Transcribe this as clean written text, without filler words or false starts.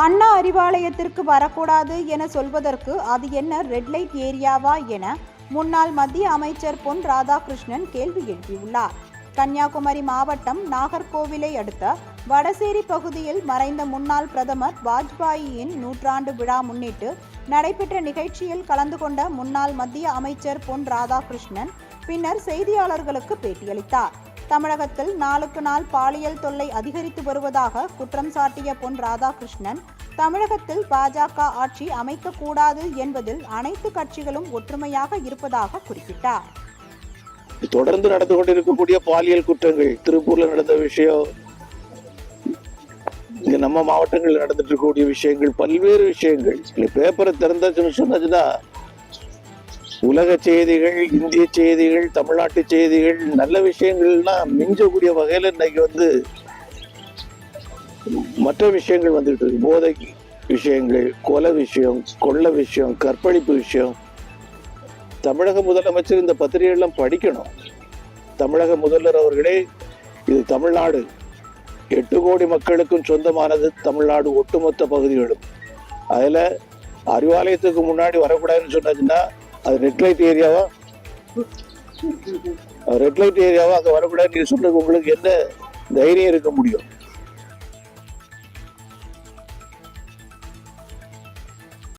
அண்ணா அறிவாலயத்திற்கு வரக்கூடாது என சொல்வதற்கு அது என்ன ரெட் லைட் ஏரியாவா என முன்னாள் மத்திய அமைச்சர் பொன் ராதாகிருஷ்ணன் கேள்வி எழுப்பியுள்ளார். கன்னியாகுமரி மாவட்டம் நாகர்கோவிலை அடுத்த வடசேரி பகுதியில் மறைந்த முன்னாள் பிரதமர் வாஜ்பாயின் நூற்றாண்டு விழா முன்னிட்டு நடைபெற்ற நிகழ்ச்சியில் கலந்து கொண்ட முன்னாள் மத்திய அமைச்சர் பொன் ராதாகிருஷ்ணன் பின்னர் செய்தியாளர்களுக்கு பேட்டியளித்தார். தமிழகத்தில் நாளுக்கு நாள் பாலியல் தொல்லை அதிகரித்து வருவதாக குற்றம் சாட்டிய பொன் ராதாகிருஷ்ணன், தமிழகத்தில் பாஜக ஆட்சி அமைக்கக்கூடாது என்பதில் அனைத்து கட்சிகளும் ஒற்றுமையாக இருப்பதாக குறிப்பிட்டார். தொடர்ந்து நடந்து கொண்டிருக்கக்கூடிய பாலியல் குற்றங்கள், திருப்பூர்ல நடந்த விஷயம், இங்க நம்ம மாவட்டங்களில் நடந்துட்டு இருக்கக்கூடிய விஷயங்கள், பல்வேறு விஷயங்கள் பேப்பரை திறந்தாச்சுன்னு சொன்னாச்சுன்னா உலக செய்திகள், இந்திய செய்திகள், தமிழ்நாட்டு செய்திகள், நல்ல விஷயங்கள்லாம் மிஞ்சக்கூடிய வகையில் இன்னைக்கு மற்ற விஷயங்கள் வந்துட்டு இருக்கு. போதை விஷயங்கள், கொலை விஷயம், கொள்ள விஷயம், கற்பழிப்பு விஷயம். தமிழக முதலமைச்சர் இந்த பத்திரிகைகள்லாம் படிக்கணும். தமிழக முதல்வர் அவர்களே, இது தமிழ்நாடு 8 கோடி மக்களுக்கும் சொந்தமானது. தமிழ்நாடு ஒட்டுமொத்த பகுதிகளும். அதில் அறிவாலயத்துக்கு முன்னாடி வரக்கூடாதுன்னு சொன்னாச்சுன்னா அது ரெட் லைட் ஏரியாவா? ரெட் லைட் ஏரியாவா? அங்கே வரக்கூடாது நீங்க சொல்றது உங்களுக்கு என்ன தைரியம் இருக்க முடியும்?